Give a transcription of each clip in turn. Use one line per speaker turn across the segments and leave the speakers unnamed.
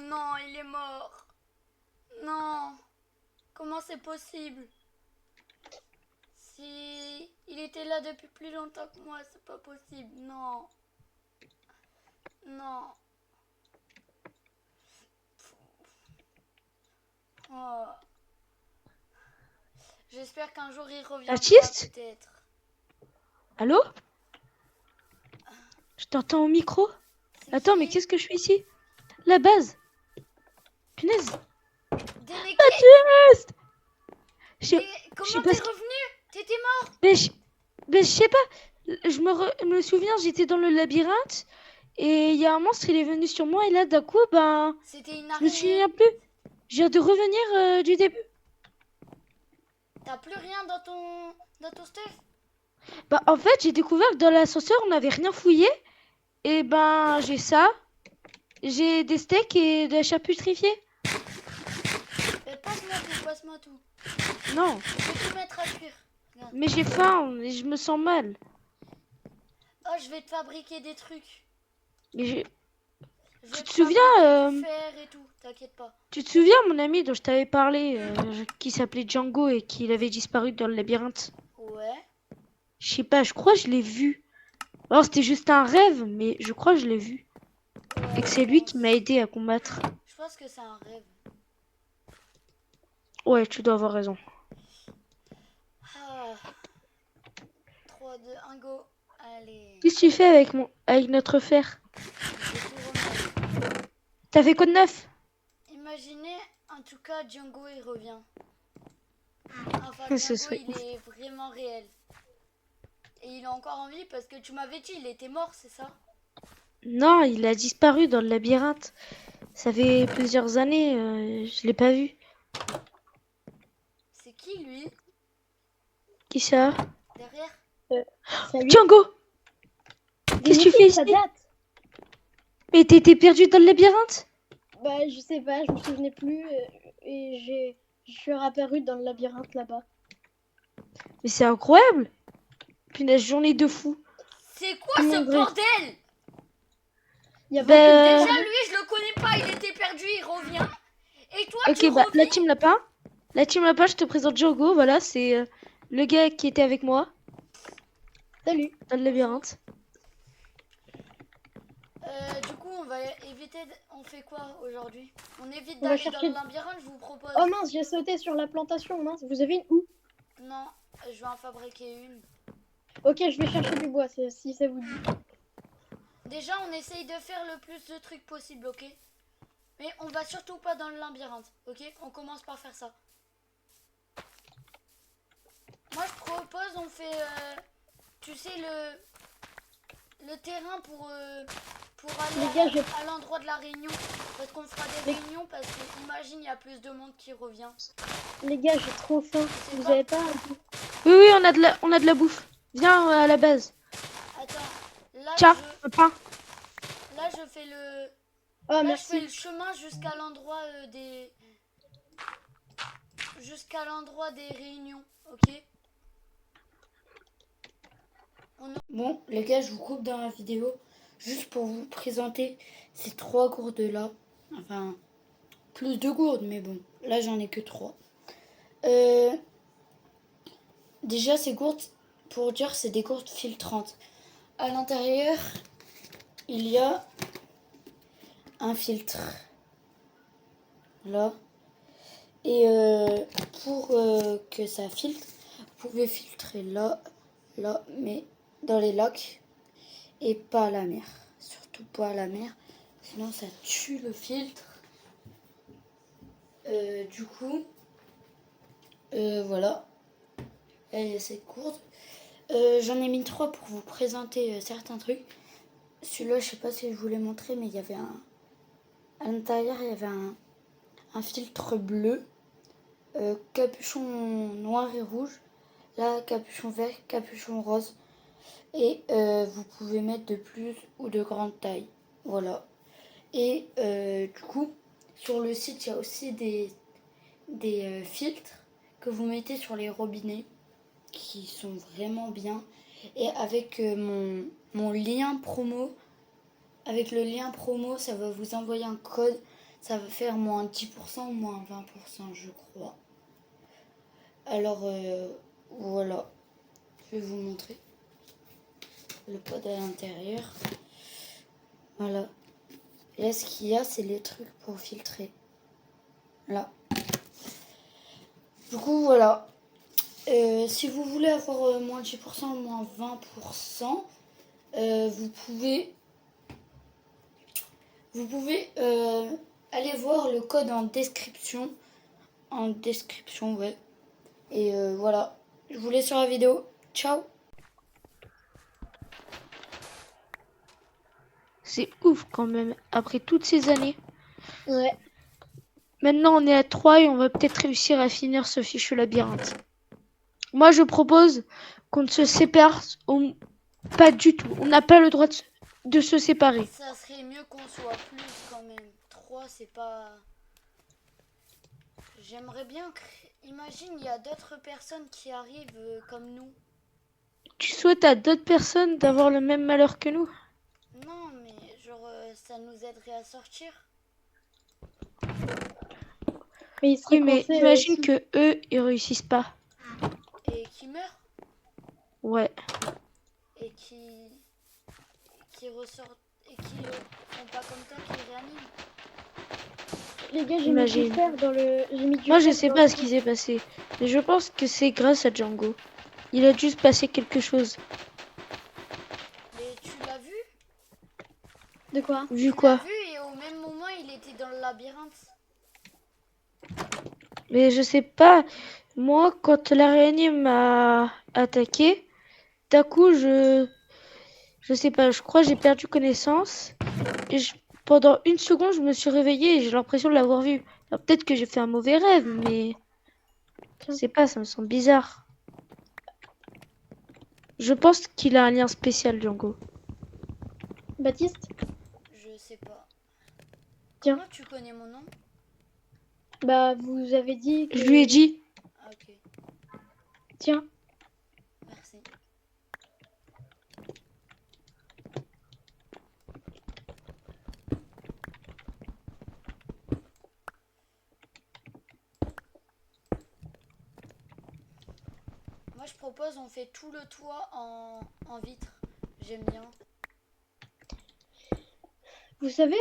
non, il est mort. Non. Comment c'est possible? Si il était là depuis plus longtemps que moi, c'est pas possible. Non. Non. Oh. J'espère qu'un jour il reviendra
Baptiste?
peut-être.
Allô? Je t'entends au micro?
C'est
Attends, mais
qui?
qu'est-ce que je fais ici? La base. Punaise.
Dénéqué?
Baptiste! Je sais
Mais
je sais
comment
pas
t'es
ce qui...
revenu? T'étais mort?
Mais je sais pas. Me souviens, j'étais dans le labyrinthe. Et il y a un monstre, il est venu sur moi. Et là, d'un coup, ben...
C'était une
Je me
araignée.
souviens plus. Je viens de revenir du début.
T'as plus rien dans ton stuff?
Bah, en fait, j'ai découvert que dans l'ascenseur, on n'avait rien fouillé. Et ben, j'ai ça. J'ai des steaks et de la charcuterie.
Passe-moi tout.
Non,
Je vais tout mettre à cuire. Regarde.
mais j'ai faim et je me sens mal.
Oh, je vais te fabriquer des trucs.
Mais
Je
tu
vais
te
te
souviens,
fabriquer du fer et tout. T'inquiète pas.
tu te souviens, mon ami dont je t'avais parlé, qui s'appelait Django et qui avait disparu dans le labyrinthe?
Ouais.
Je sais pas, je crois que je l'ai vu. Alors c'était juste un rêve, mais je crois que je l'ai vu. Et
Ouais,
que
je
c'est lui qui
pense.
m'a aidé à combattre.
Je pense que c'est un rêve.
Ouais, tu dois avoir raison.
Ah. 3, 2, 1, go. Allez.
Qu'est-ce que tu fais avec notre fer?
Je vais tout remettre.
T'as fait quoi de neuf?
Imaginez, en tout cas, Django, il revient. Enfin,
Ce
Django,
serait
il
ouf.
est vraiment réel. Et il est encore en vie parce que tu m'avais dit, il était mort, c'est ça?
Non, il a disparu dans le labyrinthe. Ça fait plusieurs années, je l'ai pas vu.
C'est qui, lui?
Qui ça?
Derrière?
Salut.
Django!
Des
Qu'est-ce que tu
niquettes,
fais
ça
ici?
date.
Mais t'étais perdu dans le labyrinthe?
Bah, je sais pas, je me souvenais plus. Et je suis réapparue dans le labyrinthe là-bas.
Mais c'est incroyable! Punaise, journée de fou.
C'est quoi
Tout le
ce
monde reste.
bordel?
Il y a 27
Ben,
Déjà,
personnes.
lui, je le connais pas, il était perdu, il revient. Et toi, tu
ok, bah, la
reviens?
team lapin. La team lapin, je te présente Django, voilà, c'est le gars qui était avec moi
Salut.
dans le
Bonjour.
labyrinthe.
Du coup, on va éviter. On fait quoi aujourd'hui? On évite
On va
d'aller dans le
chercher.
labyrinthe, je vous propose.
Oh mince, j'ai sauté sur la plantation. Mince, vous avez une où?
Non, je vais en fabriquer une.
Ok, je vais chercher du bois si ça vous dit.
Déjà, on essaye de faire le plus de trucs possible, ok? Mais on va surtout pas dans le labyrinthe, ok? On commence par faire ça. Moi, je propose, on fait, tu sais, le terrain pour aller
Les gars,
à l'endroit de la réunion. Parce qu'on fera des réunions, parce que imagine, il y a plus de monde qui revient.
j'ai trop faim.
C'est
Vous
quoi?
avez pas
Oui, oui, on a de la bouffe. Viens à la base.
Attends,
Tiens, le pain.
là, je fais le...
Oh,
Là, je
merci.
fais le chemin jusqu'à l'endroit des réunions, ok? Bon, les gars, je vous coupe dans la vidéo juste pour vous présenter ces 3 gourdes-là. Enfin, plus de gourdes, mais bon, là, j'en ai que 3. Déjà, ces gourdes, pour dire, c'est des gourdes filtrantes. À l'intérieur, il y a un filtre. Là. Et pour que ça filtre, vous pouvez filtrer là, mais dans les lacs et pas à la mer. Surtout pas à la mer, sinon ça tue le filtre. Du coup, voilà, elle est assez courte. J'en ai mis 3 pour vous présenter certains trucs. Celui-là, je sais pas si je vous l'ai montré, mais il y avait à l'intérieur, il y avait un filtre bleu. Capuchon noir et rouge, là capuchon vert, capuchon rose, et vous pouvez mettre de plus ou de grande taille, voilà. Et du coup, sur le site, il y a aussi des filtres que vous mettez sur les robinets qui sont vraiment bien. Et avec mon lien promo, avec le lien promo, ça va vous envoyer un code ça va faire moins 10% ou moins 20%, je crois. Alors, voilà. Je vais vous montrer le pod à l'intérieur. Voilà. Et là, ce qu'il y a, c'est les trucs pour filtrer. Là. Du coup, voilà. Si vous voulez avoir moins 10% ou moins 20%, vous pouvez aller voir le code en description. En description, ouais. Et voilà. Je vous laisse sur la vidéo. Ciao.
C'est ouf quand même, après toutes ces années.
Ouais.
Maintenant, on est à 3 et on va peut-être réussir à finir ce fichu labyrinthe. Moi, je propose qu'on ne se sépare pas du tout. On n'a pas le droit de se séparer.
Ça serait mieux qu'on soit plus quand même. 3, c'est pas... J'aimerais bien... Imagine, il y a d'autres personnes qui arrivent comme nous.
Tu souhaites à d'autres personnes d'avoir le même malheur que nous?
Non, mais genre, ça nous aiderait à sortir.
Mais il serait
Oui, mais
coincé,
imagine
aussi.
que eux, ils réussissent pas.
Et qui meurent.
Ouais.
Et qui ressortent. Et qui font pas comme toi, qui réaniment.
Les gars, j'ai mis
Imagine.
du fer dans le... J'ai mis du
Moi, je
fer
sais
dans
pas
le-
ce qui s'est passé. Mais je pense que c'est grâce à Django. Il a dû se passer quelque chose.
Mais tu l'as vu?
De quoi?
Vu
Tu l'as
quoi?
vu et au même moment, il était dans le labyrinthe.
Mais je sais pas. Moi, quand l'araignée m'a attaqué, d'un coup, je sais pas, je crois que j'ai perdu connaissance. Et pendant une seconde, je me suis réveillée et j'ai l'impression de l'avoir vu. Alors peut-être que j'ai fait un mauvais rêve, mais je sais pas, ça me semble bizarre. Je pense qu'il a un lien spécial, Django.
Baptiste?
Je sais pas.
Tiens.
Comment tu connais mon nom?
Bah, vous avez dit que...
Je lui ai dit,
Ah, ok.
Tiens.
Merci. Moi, je propose, on fait tout le toit en vitre. J'aime bien.
Vous savez,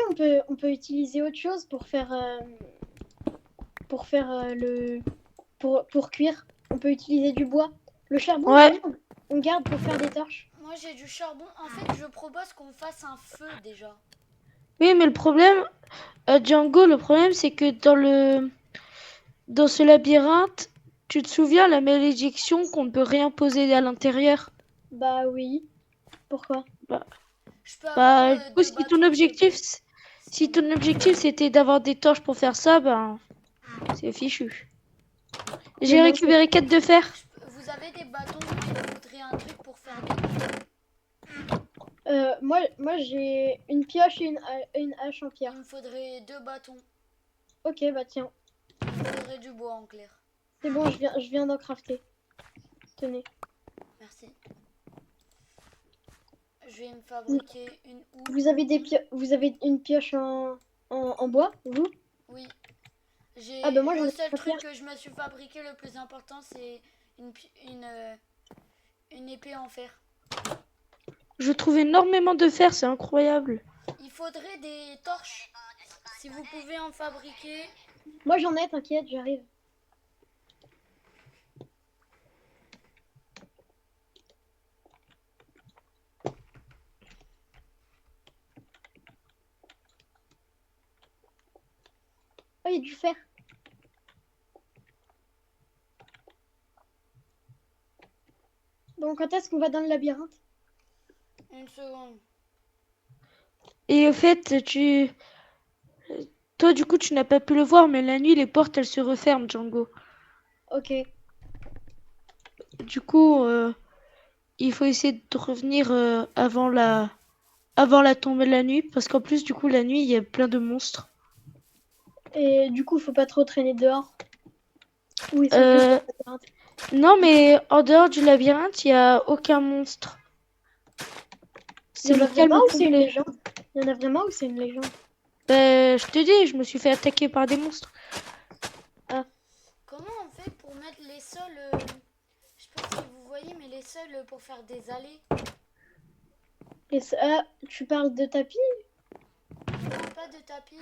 on peut utiliser autre chose pour faire... le... Pour cuire. On peut utiliser du bois. Le charbon,
ouais,
on garde pour faire des torches.
Moi, j'ai du charbon. En fait, je propose qu'on fasse un feu déjà.
oui, mais le problème, Django, le problème, c'est que dans ce labyrinthe, tu te souviens la malédiction qu'on ne peut rien poser à l'intérieur?
Bah oui. Pourquoi?
Je peux avoir
Bah, du coup,
deux bâtons, s'il te plaît.
si ton objectif c'était d'avoir des torches pour faire ça, ben, c'est fichu. J'ai
moi,
récupéré 4 de fer.
Vous avez des bâtons, il me faudrait un truc pour faire des coups.
Moi j'ai une pioche et une hache en pierre.
Il me faudrait 2 bâtons.
Ok, bah tiens.
Il me faudrait du bois en clair.
C'est bon, je viens d'en crafter. Tenez.
Merci. Je vais me fabriquer une houe.
Vous avez une pioche en bois, vous?
Oui. J'ai
Ah bah moi, j'en
le
ai
seul
pas
truc
faire.
que je me suis fabriqué le plus important, c'est une épée en fer.
Je trouve énormément de fer, c'est incroyable.
Il faudrait des torches. Si vous pouvez en fabriquer.
Moi j'en ai, t'inquiète, j'arrive. Oh, il y a du fer. Bon, quand est-ce qu'on va dans le labyrinthe?
Une seconde.
Et au fait, toi, du coup, tu n'as pas pu le voir, mais la nuit, les portes, elles se referment, Django.
Ok.
Du coup, il faut essayer de revenir avant la tombée de la nuit, parce qu'en plus, du coup, la nuit, il y a plein de monstres.
Et du coup, faut pas trop traîner dehors. Oui, c'est
Euh, Non, mais en dehors du labyrinthe, il n'y a aucun monstre.
Il y
C'est
en
le
a
calme
vraiment ou c'est une
complet.
légende? Il y en a vraiment ou c'est une légende?
Je te dis, je me suis fait attaquer par des monstres.
Comment on fait pour mettre les sols je sais pas si vous voyez, mais les sols pour faire des allées.
Tu parles de tapis?
Pas de tapis.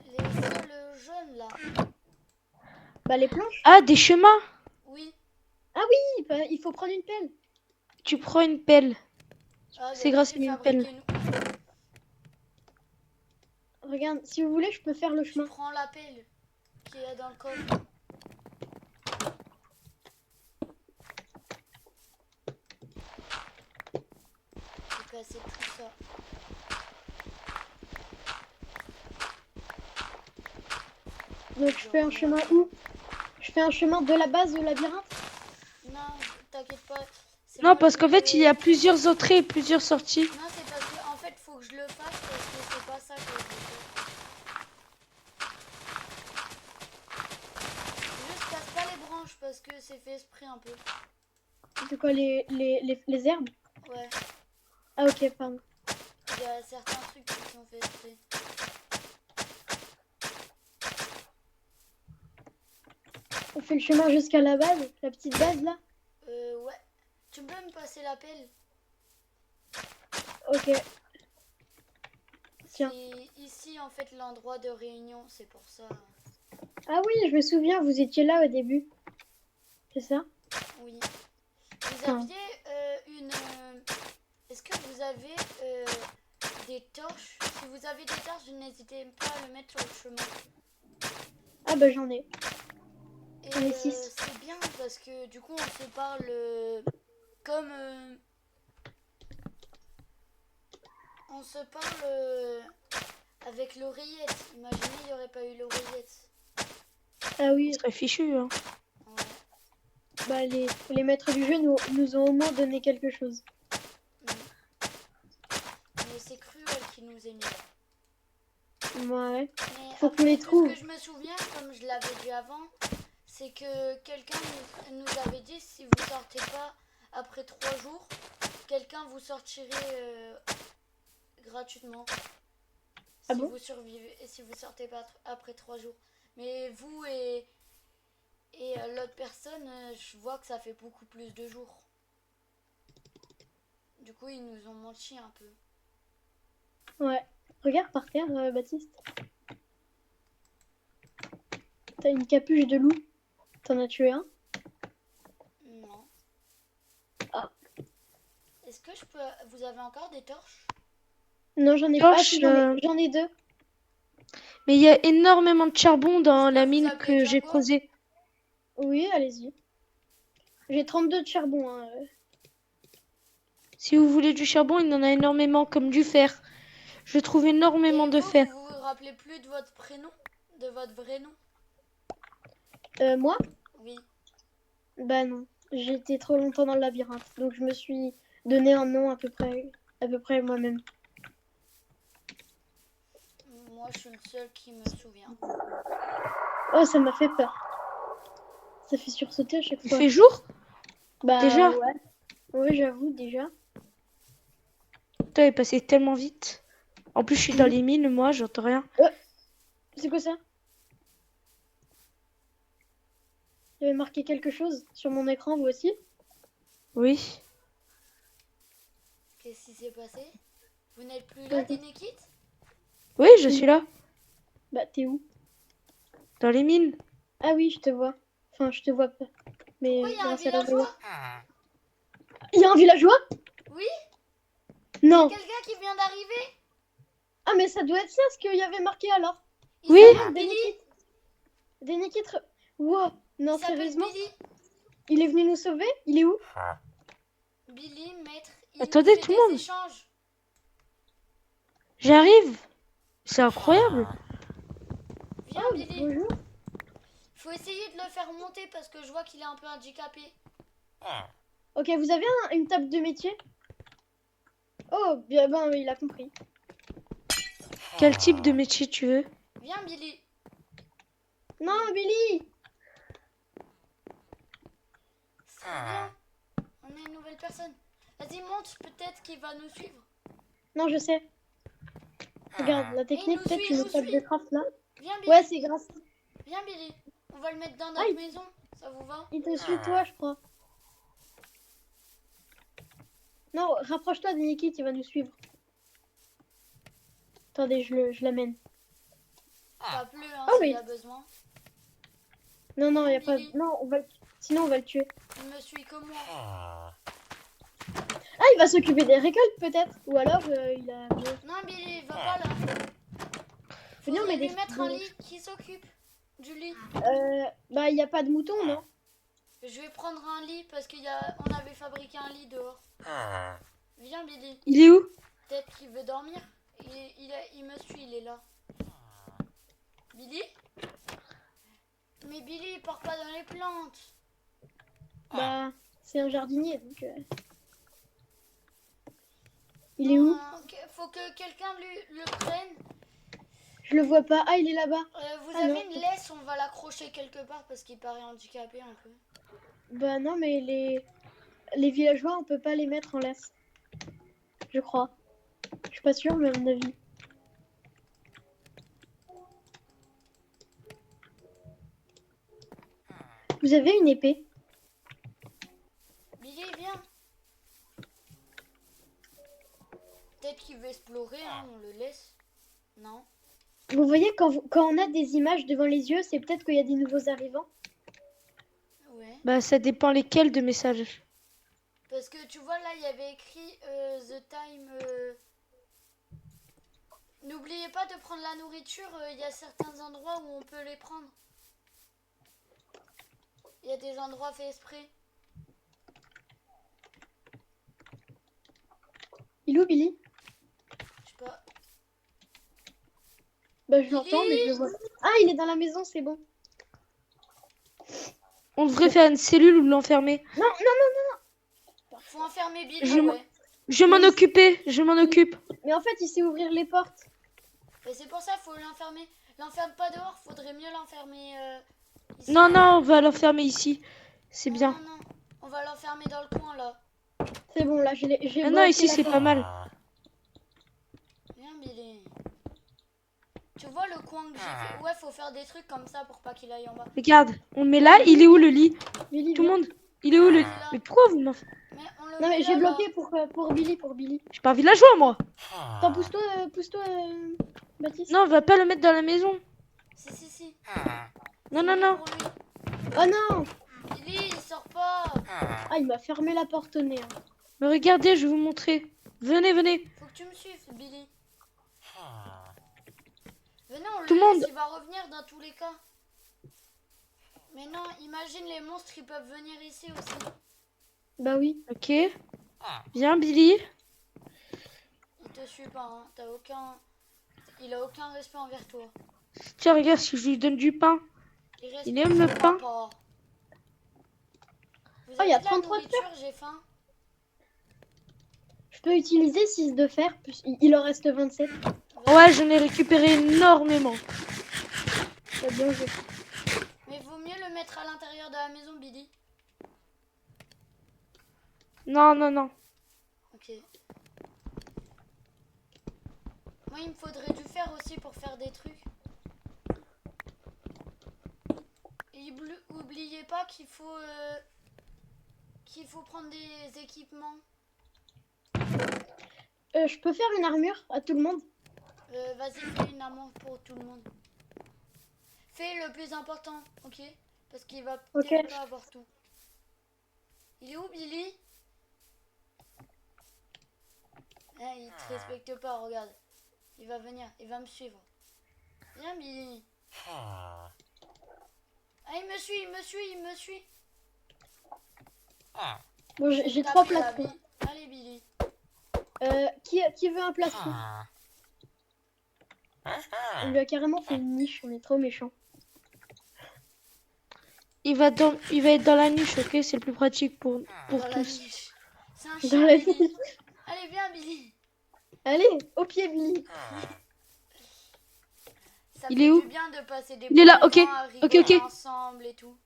Les sols jaunes là.
Bah les planches.
Ah, des chemins.
Oui.
Il faut prendre une pelle.
Tu prends une pelle.
Ah,
C'est
bah,
grâce à
vas-y,
une pelle.
fabriquez-nous.
Regarde, si vous voulez, je peux faire le
Je
chemin.
prends la pelle qui est dans le coffre. Je vais casser tout ça.
Donc je fais un chemin où? Je fais un chemin de la base au labyrinthe?
Non, t'inquiète pas. C'est
Non,
moi
parce
qui
qu'en fait, il y
vais-
a plusieurs entrées et plusieurs sorties.
Non, c'est parce que en fait, faut que je le fasse parce que c'est pas ça que je veux faire. Juste casse pas les branches parce que c'est fait esprit un peu.
C'est quoi les herbes?
Ouais,
Ah ok, pardon.
il y a certains trucs qui sont faits esprit.
On fait le chemin jusqu'à la base, la petite base là?
Ouais. Tu peux me passer la pelle?
Ok. Tiens.
C'est ici en fait l'endroit de réunion, c'est pour ça.
Ah oui, je me souviens, vous étiez là au début. C'est ça?
Oui. Vous
Enfin.
aviez une. Est-ce que vous avez des torches? Si vous avez des torches, n'hésitez pas à le mettre sur le chemin.
Ah bah j'en ai.
Et
J'en ai 6.
c'est bien parce que du coup on se parle comme. On se parle avec l'oreillette. Imaginez, il n'y aurait pas eu l'oreillette.
Ah oui,
Ce serait fichu, hein.
Ouais.
bah les maîtres du jeu nous ont au moins donné quelque chose.
Mais c'est Cruel qui nous est nul.
Ouais.
Mais
Faut qu'on
après,
les
de
trouve.
ce que je me souviens, comme je l'avais dit avant, c'est que quelqu'un nous avait dit si vous sortez pas après 3 jours, quelqu'un vous sortirait gratuitement.
Ah
Si
bon?
vous survivez et si vous sortez pas après 3 jours. Mais vous et l'autre personne, je vois que ça fait beaucoup plus de jours. Du coup, ils nous ont menti un peu.
Ouais. Regarde par terre, Baptiste. T'as une capuche de loup. T'en as tué un?
Non.
Ah.
Est-ce que je peux... Vous avez encore des torches?
Non, j'en ai pas. Ah,
Torche,
si, j'en ai 2.
mais il y a énormément de charbon dans
Je peux
la
vous
mine
appeler
que j'ai
Django?
creusée.
Oui, allez-y. J'ai 32 de charbon. Hein.
Si vous voulez du charbon, il en a énormément, comme du fer. Je trouve énormément
Et
de
vous,
fer.
vous vous rappelez plus de votre prénom? De votre vrai nom?
Moi?
Oui.
Bah non. J'ai été trop longtemps dans le labyrinthe. Donc je me suis donné un nom à peu près moi-même.
Moi, je suis le seul qui me souvient.
Oh, ça m'a fait peur. Ça fait sursauter à chaque
Il
fois.
fait jour?
Bah
Déjà?
ouais. Oui, j'avoue, déjà.
Putain, il est passé tellement vite. En plus, je suis dans les mines, moi, j'entends rien.
C'est quoi ça? Il y avait marqué quelque chose sur mon écran, vous aussi?
Oui.
Qu'est-ce qui s'est passé? Vous n'êtes plus là,
Ouais.
Denekit?
Oui, je suis là.
Bah t'es où?
Dans les mines.
Ah oui, je te vois. Enfin, je te vois pas. Mais
Pourquoi il y a un
grâce à la
villageois?
voix. Il y a un villageois?
Oui?
Non.
Quelqu'un qui vient d'arriver?
Ah mais ça doit être ça, ce qu'il y avait marqué alors.
Il
Oui.
s'appelle Billy.
Denekit. Wow. Non,
Il s'appelle
sérieusement?
Billy.
Il est venu nous sauver? Il est où?
Billy, maître, il
Attendez,
fait
tout le
des
monde.
échanges.
J'arrive. C'est incroyable.
Viens,
Oh,
Billy.
bonjour.
Faut essayer de le faire monter parce que je vois qu'il est un peu handicapé.
Ok, vous avez une table de métier? Oh, bien ben, il a compris.
Quel type de métier tu veux?
Viens, Billy.
Non, Billy!
C'est bien. On est une nouvelle personne. Vas-y, monte, peut-être qu'il va nous suivre.
Non, je sais. Regarde, la technique,
nous
peut-être
suit,
tu
il
mets
nous
table
suit.
de craft là.
Viens, Billy.
Ouais, c'est grâce.
Viens, Billy. On va le mettre dans notre
Aïe.
maison. Ça vous va?
Il te suit toi, je crois. Non, rapproche-toi de Nikit, il va nous suivre. Attendez, je l'amène.
Pas plus, hein,
Ah
s'il
oui.
y a besoin.
Non, non, il y a pas.
Billy.
Non, sinon on va le tuer.
Il me suit comme moi.
Ah, il va s'occuper des récoltes peut-être. Ou alors il a.
Non, Billy, va pas là.
Venez, on
Faudrait
met
lui
des.
mettre un lit qui s'occupe du lit.
Bah, il n'y a pas de mouton, non?
Je vais prendre un lit parce on avait fabriqué un lit dehors. Viens, Billy.
Il est où?
Peut-être qu'il veut dormir. Il me suit, il est là. Billy? Mais Billy, il part pas dans les plantes.
Bah, c'est un jardinier donc. Il est où?
Faut que quelqu'un le prenne.
Je le vois pas. Ah, il est là-bas.
Vous
Ah,
avez
non.
une laisse, on va l'accrocher quelque part parce qu'il paraît handicapé un peu.
Bah, non, mais les villageois, on peut pas les mettre en laisse. Je crois. Je suis pas sûre, mais à mon avis. Vous avez une épée?
Billy, viens. Peut-être qu'il veut explorer, hein, on le laisse. Non.
Vous voyez, quand on a des images devant les yeux, c'est peut-être qu'il y a des nouveaux arrivants.
Ouais.
Bah, ça dépend lesquels de messages.
Parce que tu vois, là, il y avait écrit The Time. N'oubliez pas de prendre la nourriture. Il y a certains endroits où on peut les prendre. Il y a des endroits faits exprès.
Il est où, Billy?
Je sais pas.
Bah, je l'entends, mais je le vois. Ah, il est dans la maison, c'est bon.
On devrait faire une cellule ou l'enfermer.
Non, non, non.
Faut enfermer Billy.
Je m'en-
Ouais.
Je m'en occuper, je m'en occupe.
Mais en fait, il sait ouvrir les portes.
Et c'est pour ça qu'il faut l'enfermer. L'enferme pas dehors, faudrait mieux l'enfermer ici.
Non, non, on va l'enfermer ici. C'est
Non,
bien.
non, non. On va l'enfermer dans le coin là.
C'est bon, là, j'ai
Ah non,
bloqué
ici
la
c'est
porte.
pas mal.
Viens Billy. Tu vois le coin que j'ai fait? Ouais, faut faire des trucs comme ça pour pas qu'il aille en bas.
Regarde, on le met là, il est où le lit?
Billy,
Tout le
viens.
monde, il est où le lit?
là.
Mais pourquoi vous m'en...
Mais on le
Non,
met
mais j'ai
là,
bloqué pour Billy,
Je suis pas un villageois, moi.
Attends, pousse-toi, Baptiste.
Non, on va pas le mettre dans la maison.
là. Si.
Non,
C'est
non,
mieux
non.
pour lui.
Oh non!
Billy, il sort pas.
Ah, il m'a fermé la porte au nez. Hein.
Mais regardez, je vais vous montrer. Venez, venez.
Faut que tu me suives, Billy. Venez, on
Tout
le
le monde.
laisse, il va revenir dans tous les cas. Mais non, imagine les monstres, ils peuvent venir ici aussi.
Bah oui.
Ok. Viens, Billy.
Il te suit pas, hein. Il a aucun respect envers toi.
Tiens, regarde, si je lui donne du pain. Il aime le
respectera
pain.
pas. Vous
Oh, il y a
avez de la
33 de
nourriture, j'ai faim.
Je peux utiliser 6 de fer, il en reste 27.
Ouais, j'en ai récupéré énormément.
T'as bien joué.
Mais vaut mieux le mettre à l'intérieur de la maison, Billy.
Non, non, non.
Ok. Moi, il me faudrait du fer aussi pour faire des trucs. Et oubliez pas qu'il faut prendre des équipements.
Je peux faire une armure à tout le monde?
Vas-y, fais une amende pour tout le monde. Fais le plus important, ok? Parce qu'il va peut-être
Ok.
pas avoir tout. Il est où, Billy? Ah, il te respecte pas, regarde. Il va venir, il va me suivre. Viens, Billy. Ah, il me suit.
Bon, j'ai
Tape
3
la
plastrons.
vie. Allez, Billy.
Qui veut un plastron? On lui a carrément fait une niche, on est trop méchants.
Il va être dans la niche, ok? C'est le plus pratique pour
Dans la
tous.
niche. C'est un
Dans
chien,
la
Billy.
niche.
Allez, viens, Billy.
Allez, au pied, Billy.
Ça
Il
fait
est où?
du bien de passer des
Il est là,
bons
ok,
moments à
ok,
rigoler
ok.
ensemble et tout.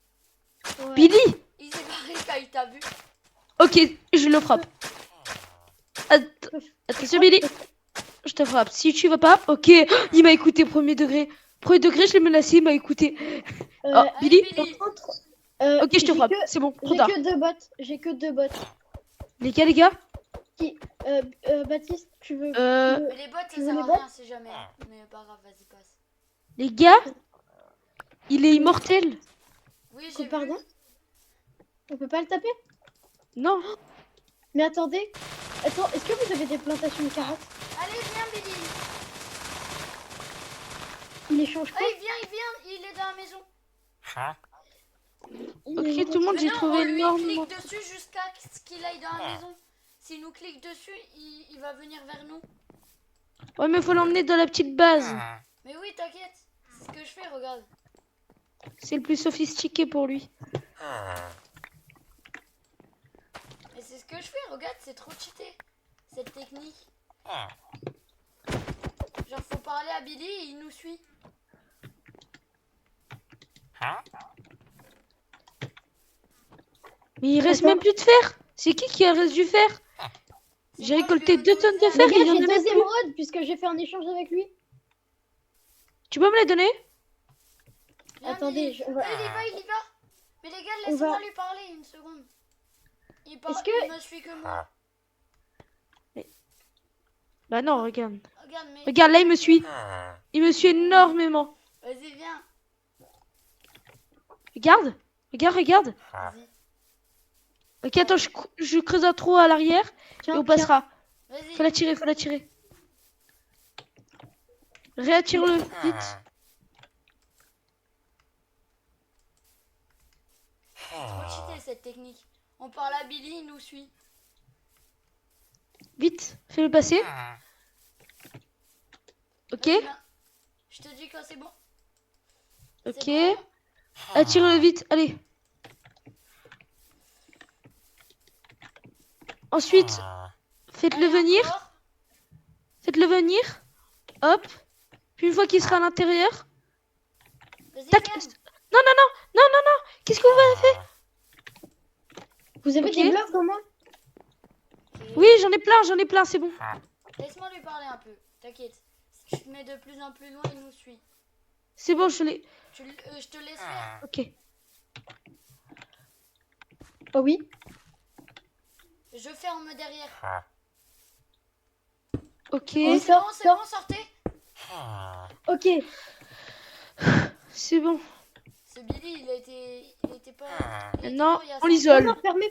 Ouais.
Billy!
Il s'est barré quand il t'a vu.
Ok, je le frappe. Attention, Billy. je te frappe. Si tu vas pas, ok. Il m'a écouté, premier degré. Premier degré, je l'ai menacé, il m'a écouté. Oh,
Allez,
Billy.
Par contre,
Ok, je te
j'ai
frappe.
que-
C'est bon, trop
J'ai
tard.
que 2 bots. J'ai que 2 bots.
Les gars.
Baptiste, tu veux...
Mais les bots, ça
Tu veux
sert
les
à
bots
rien, c'est jamais. Mais pas grave, vas-y, passe.
Les gars. Il est immortel.
Oui, j'ai vu.
Pardon? On peut pas le taper?
Non.
Mais attendez. Attends, est-ce que vous avez des plantations de carottes?
Allez, viens, Billy.
Il échange
Ah,
quoi?
il vient, il est dans la maison.
Ok, tout le monde,
Mais
j'ai
non,
trouvé
on lui
énormément.
clique dessus jusqu'à ce qu'il aille dans la maison. S'il nous clique dessus, il va venir vers nous.
Ouais, mais faut l'emmener dans la petite base.
Mais oui, t'inquiète. C'est ce que je fais, regarde.
C'est le plus sophistiqué pour lui.
Mais c'est ce que je fais, regarde, c'est trop cheaté. Cette technique. Genre, faut parler à Billy et il nous suit.
Mais il reste
Attends.
même plus de fer. C'est qui a reste du fer?
C'est
J'ai
moi, je
récolté
lui ai
2 tonnes de
autorisé
fer
à-
Les
et il
gars,
y en
j'ai
a même
deux
plus.
émeraudes puisque j'ai fait un échange avec lui.
Tu peux me les donner?
Viens,
Attendez,
Billy.
on va-
Il y va. Mais les gars,
On
laissez-moi
va-
lui parler une seconde.
Est-ce que-
Il me suit que moi.
Bah non, regarde.
Regarde, mais...
Regarde, là, il me suit. Il me suit énormément.
Vas-y, viens.
Regarde. Regarde.
Vas-y.
Ok, attends, je creuse un trou à l'arrière
Tiens,
et on passera.
Vas-y.
Faut la tirer. Réattire-le, vite.
Trop cheaté cette technique. On parle à Billy, il nous suit.
Vite, fais-le passer. Ok,
Vas-y, viens. Je te dis quand c'est bon.
ok.
C'est bon.
Attire-le vite, allez. Ensuite, faites-le
Allez,
venir.
encore.
Faites-le venir. Hop. Puis une fois qu'il sera à l'intérieur.
Vas-y,
Tac.
viens.
Non. Qu'est-ce que vous avez fait?
Vous avez
Ok.
des blocs pour moi?
Oui, j'en ai plein, c'est bon.
Laisse-moi lui parler un peu. T'inquiète. Si tu te mets de plus en plus loin, il nous suit.
C'est bon, je l'ai.
Je te laisse faire.
Ok.
Oh oui.
Je ferme derrière.
Ok.
Oui.
C'est bon,
sors.
sortez.
Ok.
C'est bon.
Ce Billy, il était pas... il était
Non,
mort il y a
on
cinq-
l'isole.
Non, fermez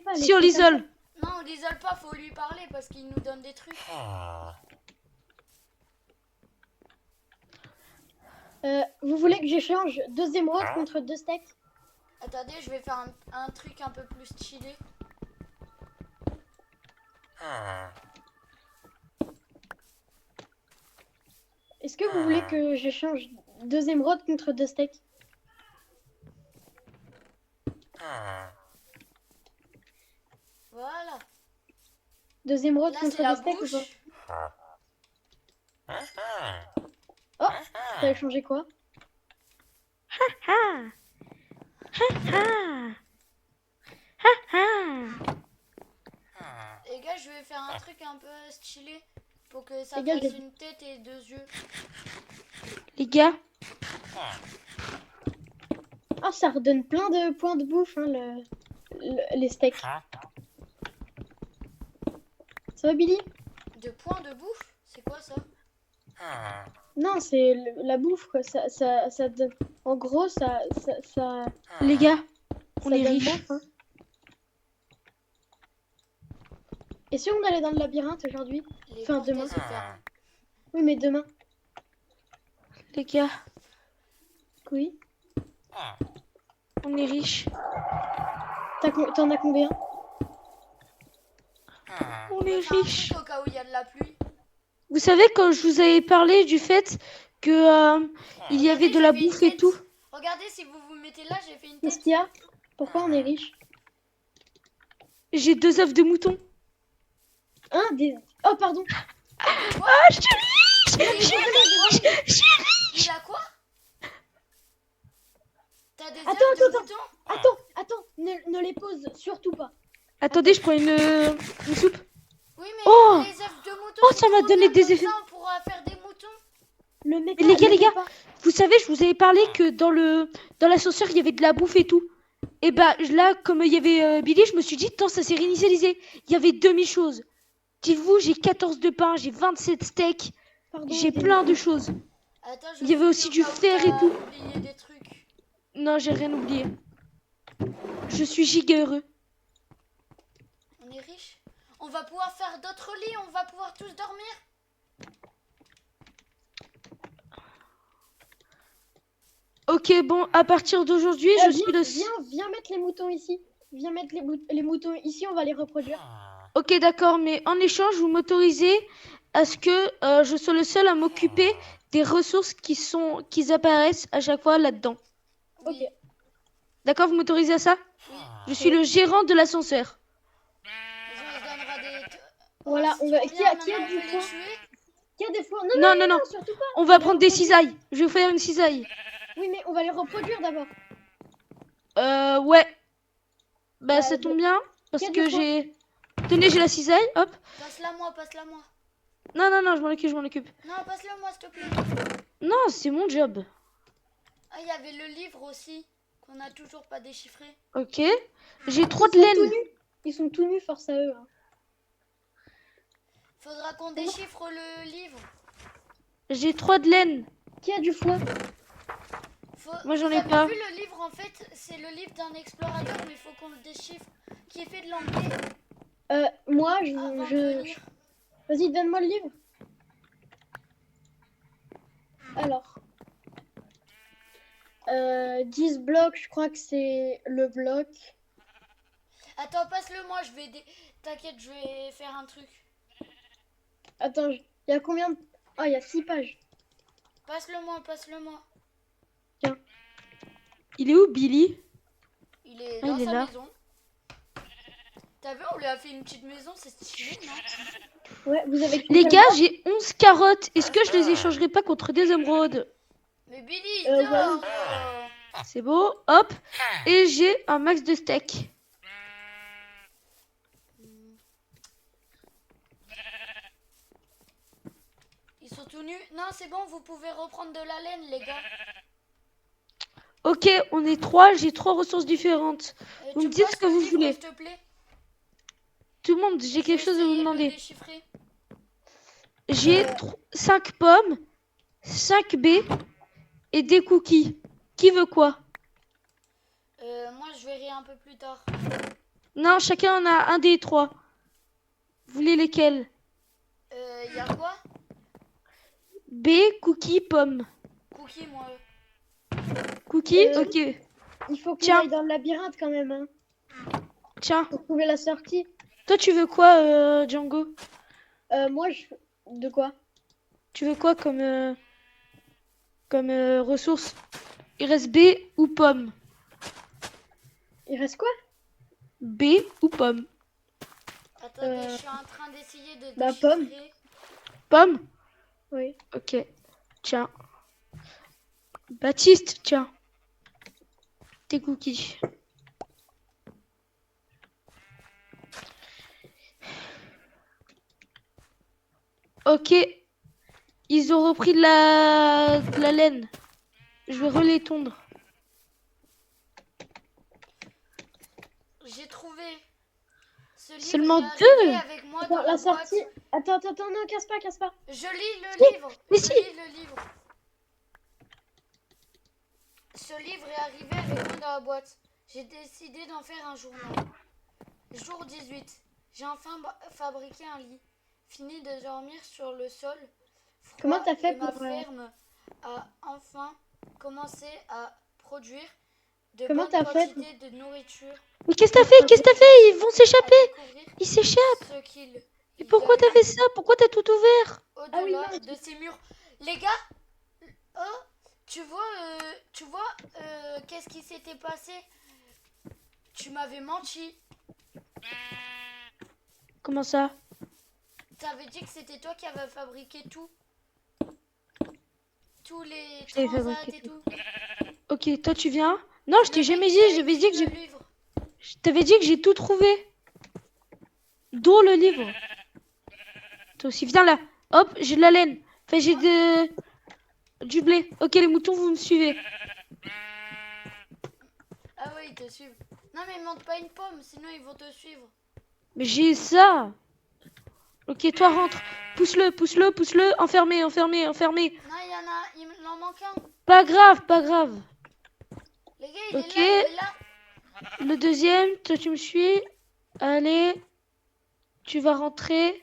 pas.
Si on
laissez comme
l'isole.
Non, on l'isole pas, faut lui parler parce qu'il nous donne des trucs.
ça. Vous voulez que j'échange 2 émeraudes contre 2 steaks?
Attendez, je vais faire un truc un peu plus stylé.
Est-ce que vous voulez que j'échange 2 émeraudes contre 2 steaks?
Voilà.
2 émeraudes
Là,
contre
c'est la
2 steaks ou
bouche.
pas? Oh, t'as échangé quoi?
Ah.
Les gars, je vais faire un truc un peu stylé pour que ça
Les gars,
fasse
j'ai-
une tête et 2 yeux.
Les gars,
Ah, ça redonne plein de points de bouffe, hein, les steaks. Ça va, Billy?
De points de bouffe? C'est quoi ça?
Non, c'est la bouffe, quoi. Ça donne... En gros, ça
les gars, on
ça
est
donne
riches.
faim, hein. Et si on allait dans le labyrinthe aujourd'hui?
Les
Enfin,
portes,
demain.
elles se ferment.
Oui, mais demain.
Les gars,
Oui.
on est riches.
T'en as combien?
On
On
est
peut faire un
riches.
truc au cas où il y a de la pluie.
Vous savez, quand je vous avais parlé du fait que il y avait de la
Regardez, j'ai fait une
bouffe et
tête.
tout.
Regardez, si vous vous mettez là, j'ai fait une
Qu'est-ce
tête.
qu'il y a? Pourquoi on est riche?
J'ai 2 œufs de mouton.
Hein, des... Oh, pardon.
Ah, je suis riche.
Il a quoi? T'as des œufs
Attends,
de
attends,
mouton?
Attends, ne les pose surtout pas.
Attendez, je prends une soupe.
Oui, mais
Oh
les œufs de mouton,
Oh, ça m'a donné des
comme
effets.
ça, on pourra faire des moutons.
Le méta,
Mais les gars,
le
les gars,
méta.
vous savez, je vous avais parlé que dans l'ascenseur, il y avait de la bouffe et tout. Et bah là, comme il y avait Billy, je me suis dit, attends, ça s'est réinitialisé. Il y avait demi-choses. Dites-vous, j'ai 14 de pain, j'ai 27 steaks,
Pardon,
j'ai
des-
plein de choses.
Attends, je
Il y avait
fouille
aussi
au
du
cas où
fer et
t'as
tout.
oublié des trucs.
Non, j'ai rien oublié. Je suis giga heureux.
On est riche. On va pouvoir faire d'autres lits, on va pouvoir tous dormir.
Ok, bon, à partir d'aujourd'hui, je suis le...
Viens mettre les moutons ici. Viens mettre les moutons ici, on va les reproduire.
Ok, d'accord, mais en échange, vous m'autorisez à ce que je sois le seul à m'occuper des ressources qui apparaissent à chaque fois là-dedans.
Oui.
Ok.
D'accord, vous m'autorisez à ça?
Oui.
Je suis le gérant de l'ascenseur.
On se donnera des...
Voilà,
c'est
on va-
trop
qui
bien,
a
maintenant,
du
on peut les
foin
tuer.
Qui a des foins?
Non,
Surtout pas.
on va
les
prendre des
reproduire.
cisailles. Je vais vous faire une cisaille.
Oui, mais on va les reproduire d'abord.
Ouais. Bah,
Bah,
ça tombe bien, parce
y a
que
du foin.
j'ai... Tenez, j'ai la cisaille, hop.
Passe-la moi, passe-la moi.
Non, je m'en occupe.
Non, passe-la moi, s'il te plaît.
Non, c'est mon job.
Ah, il y avait le livre aussi, qu'on n'a toujours pas déchiffré.
Ok. J'ai 3 de
Ils sont tout
laine.
nus. Ils sont tout nus, force à eux. Hein.
Faudra qu'on déchiffre le livre.
J'ai 3 de laine.
Qui a du foin?
Moi, j'en
Vous
ai
avez
pas.
vu le livre, en fait, c'est le livre d'un explorateur, mais il faut qu'on le déchiffre. Qui est fait de l'anglais
Moi,
avant de lire.
Vas-y, donne-moi le livre. Alors. 10 blocs, je crois que c'est le bloc.
Attends, passe-le moi, je vais... T'inquiète, je vais faire un truc.
Attends, il y a combien de... Ah, il y a 6 pages.
Passe-le moi, passe-le moi.
Il est où, Billy?
Il est
Ah,
dans
il est
sa
là.
maison. T'as vu, on lui a fait une petite maison, c'est stylé, non?
Ouais, vous avez...
Les gars, j'ai 11 carottes. Est-ce que je les échangerai pas contre des émeraudes?
Mais Billy,
Ouais.
dors.
C'est beau, hop. Et j'ai un max de steak.
Ils sont tout nus. Non, c'est bon, vous pouvez reprendre de la laine, les gars.
Ok, on est 3, j'ai 3 ressources différentes. Vous
Tu
me dites
passes
ce que
le
vous
livre,
voulez.
s'il te plaît.
Tout le monde, j'ai
Je
quelque
vais
chose à vous
essayer de le
demander.
déchiffrer.
J'ai 5 pommes, 5 baies et des cookies. Qui veut quoi?
Moi, je verrai un peu plus tard.
Non, chacun en a un des 3. Vous voulez lesquels?
Y a quoi?
Baies, cookies, pommes.
Cookie, moi.
Cookies,
Euh,
ok.
Il faut qu'on
Tiens.
aille dans le labyrinthe quand même, hein,
Tiens,
pour trouver la sortie.
toi tu veux quoi, Django?
Moi, je... De quoi?
Tu veux quoi comme ressource? Il reste baies ou pommes?
Il reste quoi?
Baies ou pommes?
Attendez, je suis en train d'essayer de
bah,
déchiffrer.
Pommes?
Oui.
Ok. Tiens. Baptiste, tiens. Tes cookies. Ok. Ils ont repris de la laine. Je vais relais tondre.
J'ai trouvé. Ce livre
Seulement
est arrivé
deux?
avec moi
Attends,
dans
la
la boîte.
sortie... Attends, non, casse pas.
Je lis le livre.
mais
Je
si.
lis le livre. Ce livre est arrivé avec moi dans la boîte. J'ai décidé d'en faire un journal. Jour 18. J'ai enfin fabriqué un lit. Fini de dormir sur le sol. Froid,
Comment t'as fait
et ma
pour,
ferme a enfin commencé à produire de
Comment
bonnes
t'as fait
quantités de nourriture.
Mais qu'est-ce que t'as fait? Qu'est-ce que t'as fait? Ils vont
À
s'échapper.
découvrir
Ils s'échappent.
ce qu'il
Mais
y
pourquoi
a
t'as fait ça? Pourquoi t'as tout ouvert?
au-delà
Ah oui, non,
de ces murs. Les gars, oh, tu vois, qu'est-ce qui s'était passé? Tu m'avais menti.
Comment ça?
T'avais dit que c'était toi qui avais fabriqué tout. Tous les
Je t'avais
transats
fabriqué
et tout.
Ok, toi tu viens? Non, je t'ai
Le
jamais
mec
dit.
qui a
J'avais dit
écrit
que j'ai...
le livre.
Je t'avais dit que j'ai tout trouvé. Dont le livre. Toi aussi, viens là. Hop, j'ai de la laine. Enfin, du blé. Ok, les moutons, vous me suivez.
Ah ouais, ils te suivent. Non, mais monte pas une pomme, sinon ils vont te suivre.
Mais j'ai ça. Ok, toi, rentre. Pousse-le, pousse-le, pousse-le. Enfermé, enfermé, enfermé.
Non, il en manque un.
Pas grave, pas grave.
Les gars,
Ok,
il est là.
le deuxième, toi, tu me suis. Allez, tu vas rentrer.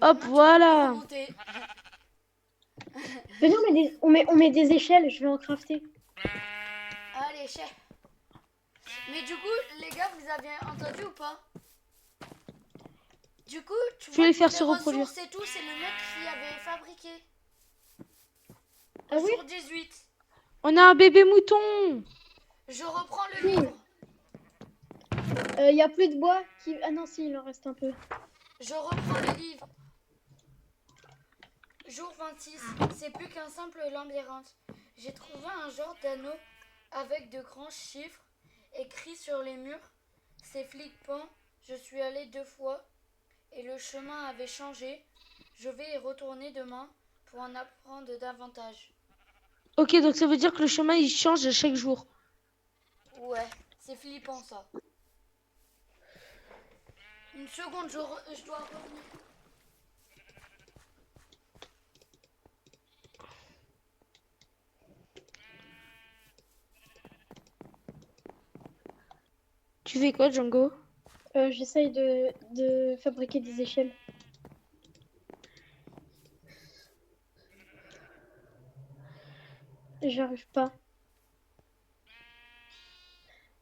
Hop,
Maintenant, tu peux
voilà.
remonter.
Venez, on met des échelles, je vais en crafter.
Allez, chef. Mais du coup, les gars, vous avez entendu ou pas? Du coup, tu
Je vais
vois,
les
pour
faire
les
se reproduire.
ressources et tout, c'est le mec qui avait fabriqué.
Ah oui?
Jour 18.
On a un bébé mouton.
Je reprends le
Cool.
livre.
Y a plus de bois qui... Ah non, si, il en reste un peu.
Je reprends le livre. Jour 26. C'est plus qu'un simple labyrinthe. J'ai trouvé un genre d'anneau avec de grands chiffres écrits sur les murs. C'est flippant. Je suis allé 2 fois et le chemin avait changé. Je vais y retourner demain pour en apprendre davantage.
Ok, donc ça veut dire que le chemin, il change à chaque jour.
Ouais, c'est flippant ça. Une seconde, je dois revenir.
Tu fais quoi, Django?
J'essaye de fabriquer des échelles. J'arrive pas.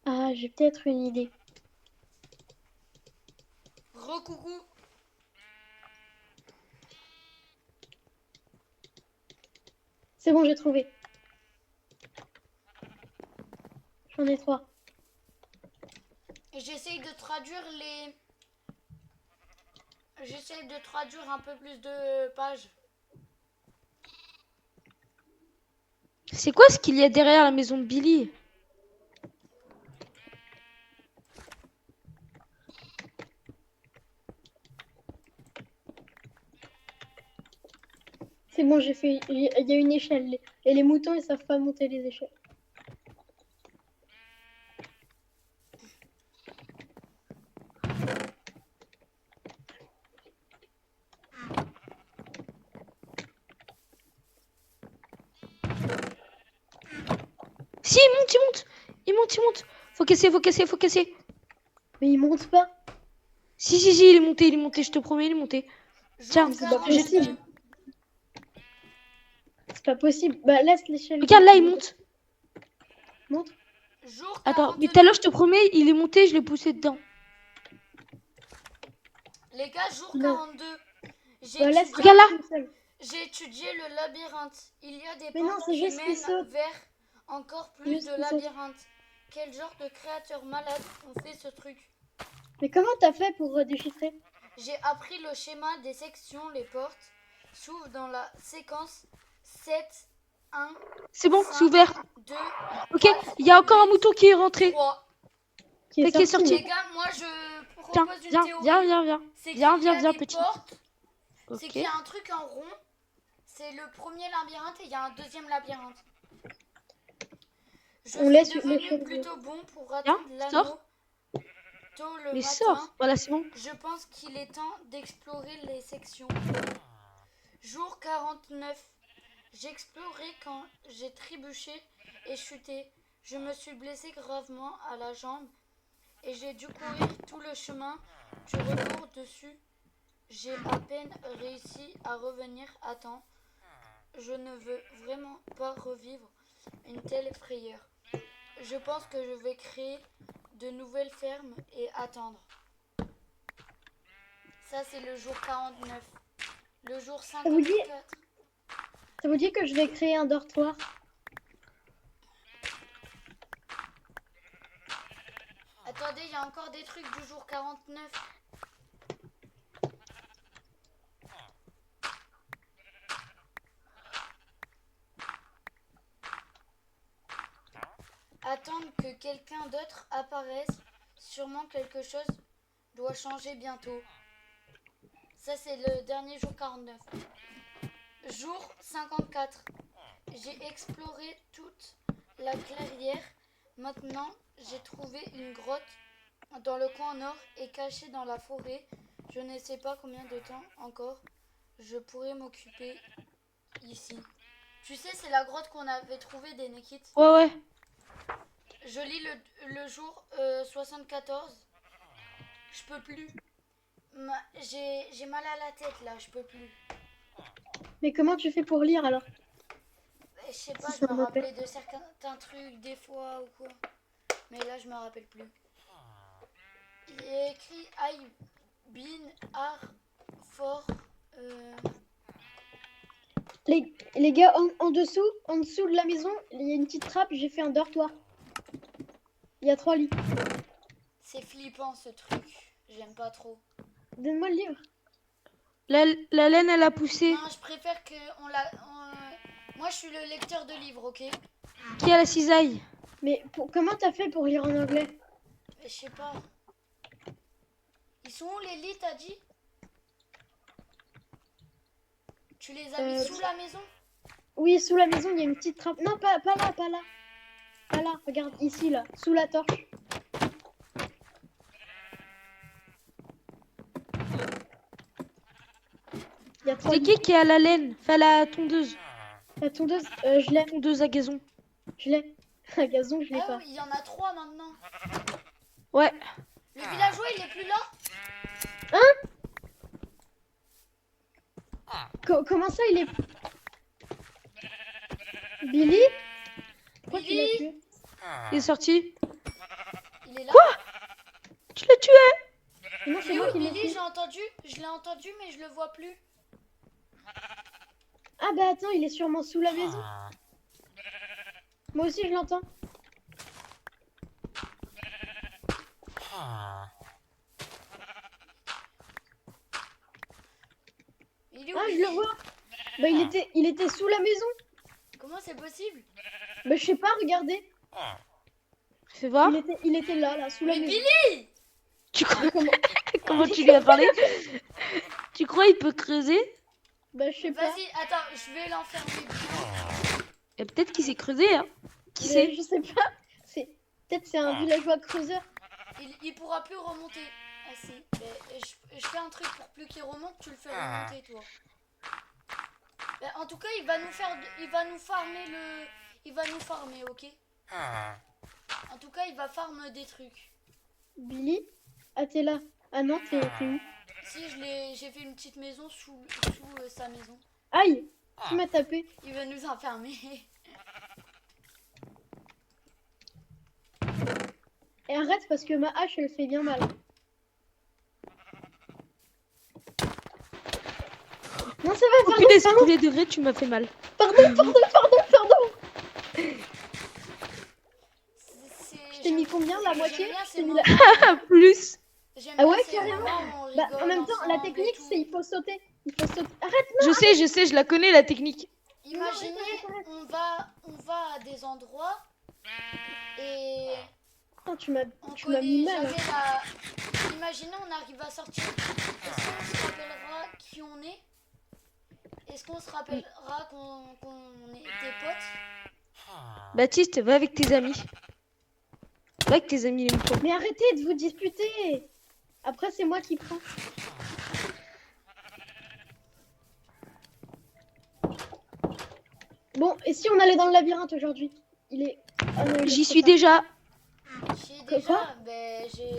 Ah, j'ai peut-être une idée.
Recoucou.
C'est bon, j'ai trouvé. J'en ai 3.
Et j'essaye de traduire les... J'essaye de traduire un peu plus de pages.
C'est quoi ce qu'il y a derrière la maison de Billy?
C'est bon, j'ai fait. Il y a une échelle. Et les moutons, ils savent pas monter les échelles.
Si, il monte, il monte. Il monte, il monte. Faut casser, faut casser, faut casser.
Mais ils montent pas.
Si, si, si, il est monté, je te promets, il est monté. Tiens,
Jour
C'est pas
42.
possible. C'est pas possible. Bah, laisse l'échelle.
regarde là, il monte.
Monte.
Jour
Attends, mais
42.
tout à l'heure, je te promets, il est monté, je l'ai poussé dedans.
Les gars, jour
Non.
42. J'ai
Bah, laisse.
étudié,
Regarde là.
tout seul.
j'ai étudié le labyrinthe. Il y a des
Mais non,
portes
c'est
qui
juste qu'il
mènent
saute.
vers encore plus
Juste
de
qu'il saute.
labyrinthes. Quel genre de créatures malades ont fait ce truc?
Mais comment t'as fait pour déchiffrer?
J'ai appris le schéma des sections. Les portes s'ouvrent dans la séquence 7, 1,
C'est bon,
5,
c'est ouvert.
2,
Ok, il y a encore un
8,
mouton qui est rentré.
3.
Qui est
Qui est
sorti.
Les
sorti.
gars, moi je
Tiens,
propose une
viens,
théorie.
viens, viens, viens.
C'est
Viens,
qu'il y
viens,
a
viens,
des
petit.
portes. C'est
Ok.
qu'il y a un truc en rond. C'est le premier labyrinthe et il y a un deuxième labyrinthe. Je
On
suis
laisse
devenu
l'échelle.
plutôt bon pour
Viens,
attendre l'anneau
sors.
tôt le
Mais
matin.
sors. Voilà, c'est bon.
Je pense qu'il est temps d'explorer les sections. Jour 49. J'explorais quand j'ai trébuché et chuté. Je me suis blessé gravement à la jambe et j'ai dû courir tout le chemin du retour dessus. J'ai à peine réussi à revenir à temps. Je ne veux vraiment pas revivre une telle frayeur. Je pense que je vais créer de nouvelles fermes et attendre. Ça, c'est le jour 49. Le jour
vous dit-
54.
Ça vous dit que je vais créer un dortoir?
Attendez, il y a encore des trucs du jour 49. Attendre que quelqu'un d'autre apparaisse. Sûrement quelque chose doit changer bientôt. Ça, c'est le dernier jour 49. Jour 54. J'ai exploré toute la clairière. Maintenant, j'ai trouvé une grotte dans le coin nord et cachée dans la forêt. Je ne sais pas combien de temps encore je pourrais m'occuper ici. Tu sais, c'est la grotte qu'on avait trouvée des Nekits.
Ouais.
Je lis le jour 74. Je peux plus. J'ai mal à la tête là, je peux plus.
Mais comment tu fais pour lire alors?
Je sais pas,
Si
je
ça
me
me rappelle.
rappelais de certains trucs des fois ou quoi. Mais là, je me rappelle plus. Il est écrit I been are for.
Les gars, en dessous de la maison, il y a une petite trappe. J'ai fait un dortoir. Il y a 3 lits.
C'est flippant ce truc. J'aime pas trop.
Donne-moi le livre.
La laine, elle a poussé.
Non, je préfère que on la. Moi, je suis le lecteur de livres, ok?
Qui a la cisaille?
Mais comment t'as fait pour lire en anglais?
Je sais pas. Ils sont où les lits, t'as dit? Tu les as mis sous la maison?
Oui, sous la maison, il y a une petite trappe. Non, pas là. Pas là, regarde, ici, là, sous la torche. Il y a 3
C'est
lits.
qui a la laine? Enfin, la tondeuse.
La tondeuse, je l'ai.
Tondeuse à gazon.
Je l'ai. À gazon, je l'ai
Ah
pas.
oui, il y en a 3 maintenant.
Ouais.
Le villageois, il est plus là?
Comment ça, il est... Billy? Pourquoi tu l'as
Billy,
tué?
Il est sorti.
il est là.
Tu l'as tué?
Non, c'est
Et
moi
où
qui l'ai
Billy?
tué.
Je l'ai entendu, mais je le vois plus.
Ah bah attends, il est sûrement sous la maison. Moi aussi, je l'entends.
Il est où,
Ah, je
Billy?
le vois. Bah, il était sous la maison.
Comment c'est possible?
Bah, je sais pas, regardez.
Fais voir.
Il était là, sous la
Mais
maison.
Billy!
Tu crois...
Comment?
Comment tu lui as parlé? Tu crois il peut creuser?
Bah, je sais pas.
Vas-y, attends, je vais l'enfermer.
Et peut-être qu'il s'est creusé, hein. Qui sait?
Je sais pas. Peut-être c'est un villageois creuseur.
Il pourra plus remonter. Ah si. Mais je fais un truc pour plus qu'il remonte, tu le fais remonter toi. Ben, en tout cas, il va nous farmer, ok? En tout cas, il va farmer des trucs.
Billy? Ah, t'es là. Ah non, t'es où?
Si, j'ai fait une petite maison sous sa maison.
Aïe! Qui m'a tapé?
Il va nous enfermer.
Et arrête parce que ma hache, elle fait bien mal. Non, ça va,
Oh
pardon,
punaise,
pardon,
poulet de vrai, tu m'as fait mal.
pardon. Je t'ai mis combien? La moitié?
J'aime bien
Je
ces
t'ai mis
moments.
Ah, plus.
J'aime
Ah
bien
ouais,
ces
carrément.
moments où on
Bah,
rigole
en même temps, la
ensemble et
technique,
tout.
c'est il faut sauter. Il faut sauter. Arrête, non!
Je sais, je la connais la technique.
Imaginez,
arrête.
on va à des endroits et
Putain, tu m'as
on
mis
connaît
mal.
jamais la... Imaginez, on arrive à sortir. Est-ce qu'on se rappellera qui on est? Est-ce qu'on se rappellera qu'on est des potes?
Baptiste, va avec tes amis. Va avec tes amis les moutons.
Mais arrêtez de vous disputer. Après, c'est moi qui prends. Bon, et si on allait dans le labyrinthe aujourd'hui? Il est... Ah non, il est
J'y
trop
suis
tard.
déjà.
J'ai
Quoi
déjà... Ben, j'ai...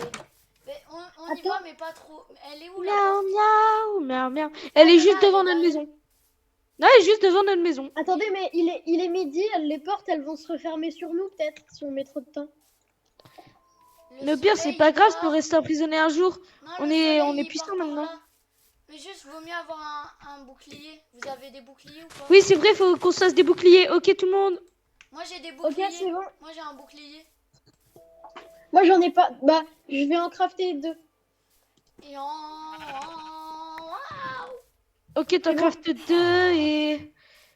Ben, on y
Attends.
va, mais pas trop. Elle est où la
Miaou,
porte?
miaou, miaou, miaou. Elle est
là,
juste
elle
devant
est
notre
derrière.
maison. Non, elle est juste devant notre maison.
Attendez, mais il est midi, les portes, elles vont se refermer sur nous, peut-être, si on met trop de temps.
Le pire, c'est
soleil,
pas
il
grave,
part.
on peut rester emprisonné un jour.
Non,
On
le
est
soleil, il
puissant
part par
maintenant.
là. Mais juste, vaut mieux avoir un bouclier. Vous avez des boucliers ou pas?
Oui, c'est vrai, faut qu'on se fasse des boucliers. Ok, tout le monde.
Moi, j'ai des
Ok,
boucliers.
c'est bon.
Moi, j'ai un bouclier.
Moi, j'en ai pas. Bah, je vais en crafter 2.
Et waouh.
Ok, t'en
bon.
craftes 2 et...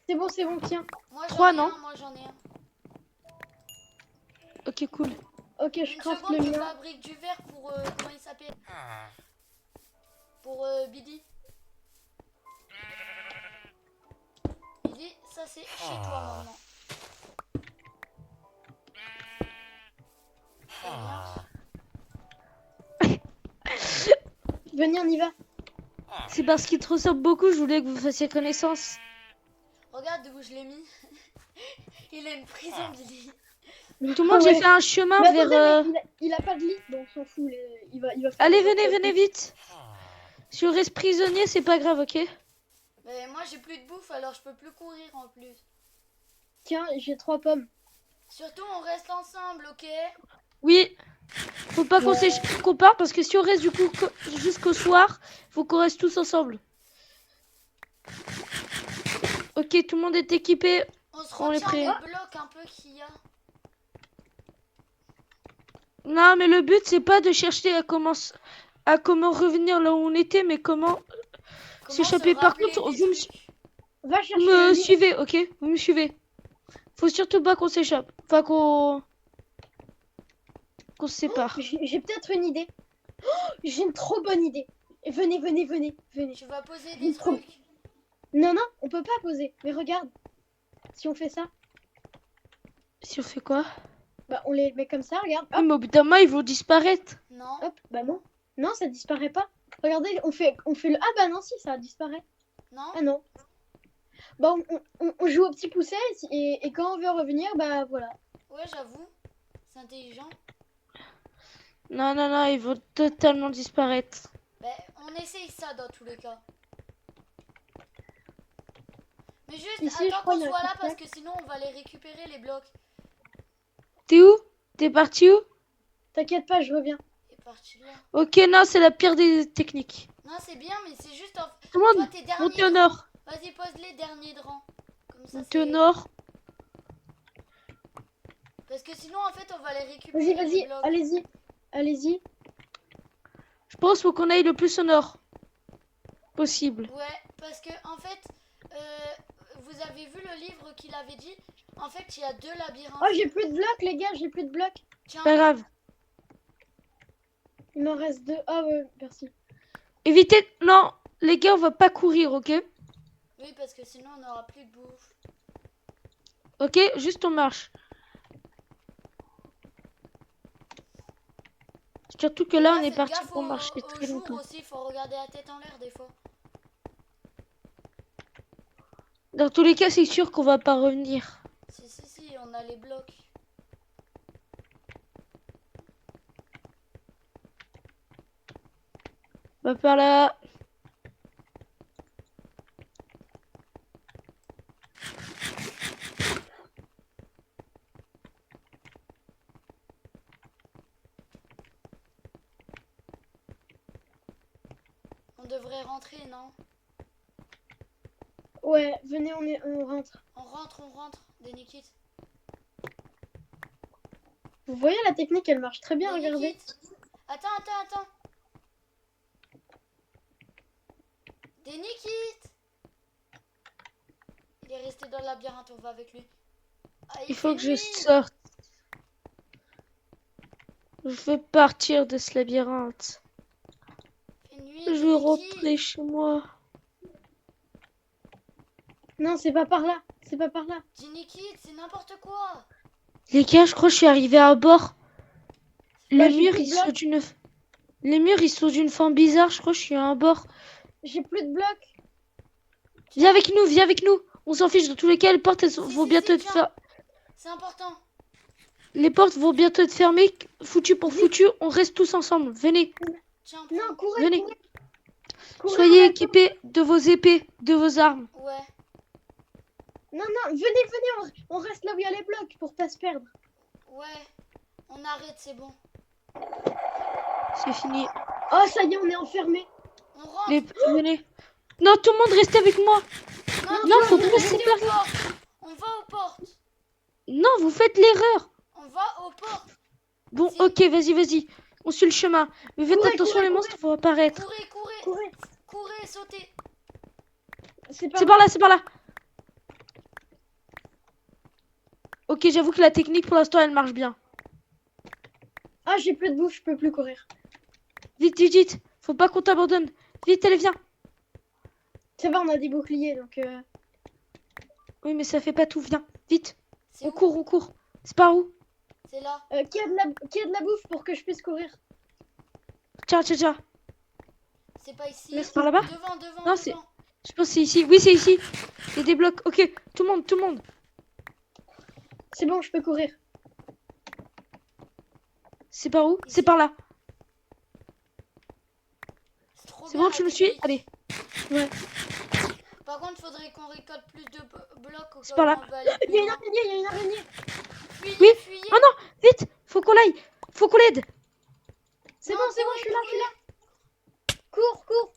C'est bon, tiens.
Moi, j'en
3,
ai
non?
un, moi, j'en ai un.
Ok, cool.
Ok, je
Une
craft
seconde,
le
je
mien.
fabrique du verre pour... comment il s'appelle? Pour Billy. ça c'est chez toi maintenant.
Venez, on y va.
C'est parce qu'il te ressemble beaucoup, je voulais que vous fassiez connaissance.
Regarde où je l'ai mis. Il a une prison, Billy.
Tout le monde, j'ai fait un chemin
Mais
vers...
attendez, mais il a pas de lit, donc on s'en fout. Il va faire
Allez,
des
venez,
autres
venez
trucs.
vite. Si on reste prisonnier, c'est pas grave, ok?
Mais moi j'ai plus de bouffe alors je peux plus courir en plus.
Tiens, j'ai 3 pommes.
Surtout on reste ensemble, ok?
Oui. Faut pas qu'on
Ouais.
qu'on parte parce que si on reste du coup jusqu'au soir, faut qu'on reste tous ensemble. Ok, tout le monde est équipé.
On se
On est
retient
prêt.
des blocs un peu qu'il y a.
Non, mais le but c'est pas de chercher à comment revenir là où on était, mais comment
Comment
s'échapper.
se
Par
rappeler
contre,
des
vous
trucs.
Va chercher
me
un lit.
suivez, ok? Vous me suivez. Faut surtout pas qu'on s'échappe. Enfin, qu'on se sépare.
J'ai peut-être une idée. Oh, j'ai une trop bonne idée. Venez, venez, venez, venez.
Tu vas poser des
Trop-
trucs.
Non, non, on peut pas poser. Mais regarde. Si on fait ça,
Si on fait quoi?
bah on les met comme ça, regarde.
Oui,
Hop,
mais au bout d'un moment, ils vont disparaître.
Non.
hop, bah non. Non, ça disparaît pas. Regardez, on fait le... Ah bah non, si, ça disparaît.
Non.
Ah non. Bah on joue au petit pousset et quand on veut revenir, bah voilà.
Ouais, j'avoue. C'est intelligent.
Non, non, non, ils vont totalement disparaître.
Ben, on essaye ça dans tous les cas. Mais juste,
Ici, je
attends
crois
qu'on
qu'il y a
soit
un
là
tic-tac.
parce que sinon on va les récupérer les blocs.
T'es où? T'es parti où?
T'inquiète pas, je reviens.
Il est parti là.
Ok, non, c'est la pire des techniques.
Non, c'est bien, mais c'est juste en...
Tout le
Toi,
monde,
tes
montez
derniers
au
drancs.
nord.
Vas-y, pose les derniers drancs. Comme ça,
Montez au
c'est...
nord.
Parce que sinon, en fait, on va les
Vas-y,
récupérer les
vas-y,
blocs.
allez-y. Allez-y.
Je pense faut qu'on aille le plus au nord possible.
Ouais, parce que, en fait, vous avez vu le livre qu'il avait dit. En fait, il y a 2 labyrinthes.
Oh, j'ai plus de blocs, les gars, j'ai plus de blocs.
Tiens,
Pas grave.
Il m'en reste 2. Ah ouais, merci.
Évitez. Non, les gars, on va pas courir, ok?
oui, parce que sinon, on n'aura plus de bouffe.
Ok, juste on marche. Surtout que là, on est
Faites
parti
gaffe
pour
au-
marcher
au
très
jour
longtemps.
aussi, faut regarder la tête en l'air des fois.
Dans tous les cas, c'est sûr qu'on va pas revenir.
Si, on a les blocs.
Va par là.
On devrait rentrer, non?
Ouais, venez, on rentre.
On rentre, des Nikit.
Vous voyez la technique, elle marche très bien,
Des
regardez.
Nikit. Attends. Des Nikit. Il est resté dans le labyrinthe, on va avec lui. Ah,
Il faut
fait
que je
nuit.
sorte. Je veux partir de ce labyrinthe.
Il fait nuit,
Je
des
veux
Nikit.
rentrer chez moi.
Non, c'est pas par là. C'est pas par là.
Des Nikit, c'est n'importe quoi.
Les gars, je crois que je suis arrivé à bord.
Bah,
Les
j'ai
murs,
plus de
ils sont
blocs.
d'une forme bizarre. Je crois que je suis à bord.
J'ai plus de blocs.
Viens avec nous, viens avec nous. On s'en fiche. Dans tous les cas, les portes elles vont bientôt être
tiens.
fermées.
C'est important.
Les portes vont bientôt être fermées. Foutu pour foutu, on reste tous ensemble. Venez,
Tiens,
Non,
prends.
courez,
venez.
courez. Courez,
Soyez
on a le temps.
équipés de vos épées, de vos armes.
Ouais.
Non, venez, on reste là où il y a les blocs pour pas se perdre.
Ouais. On arrête, c'est bon.
C'est fini.
Oh, ça y est, on est enfermé.
On rentre.
Venez. Non, tout le monde restez avec moi. Non,
tu
faut
vas
pas se
rester
séparer.
aux portes. On va aux portes.
Non, vous faites l'erreur.
On va aux portes.
Bon,
Si.
ok, vas-y. On suit le chemin. Mais faites
Courez,
attention,
courez,
les monstres vont apparaître.
Courez.
Courez.
Sautez.
C'est pas
C'est par là, c'est par là. Ok, j'avoue que la technique pour l'instant elle marche bien.
Ah, j'ai plus de bouffe, je peux plus courir.
Vite. Faut pas qu'on t'abandonne. Vite, allez, viens.
Ça va, on a des boucliers, donc...
Oui, mais ça fait pas tout. Viens, vite.
C'est
On
où?
court, on court. C'est par où?
C'est là.
Qui a de la bouffe pour que je puisse courir?
Tiens, tiens, tiens.
C'est pas ici.
Merci.
Par là-bas?
Devant.
Non, c'est- Je pense que c'est ici. Oui, c'est ici. Il y a des blocs. Ok, tout le monde, tout le monde.
C'est bon, je peux courir.
C'est par où?
Ici.
C'est par là.
trop
C'est
bien,
bon,
la
tu me suis?
technique.
Allez. Ouais.
Par contre, faudrait qu'on récolte plus de blocs au
C'est
cas
par
où
là.
on va aller
Il y a
plus
une
loin.
araignée, il y a une araignée.
Fuyez,
Oui.
fuyez.
Oh non, vite. Faut qu'on l'aille. Faut qu'on l'aide.
C'est
Non,
bon, je suis là. Cours, cours.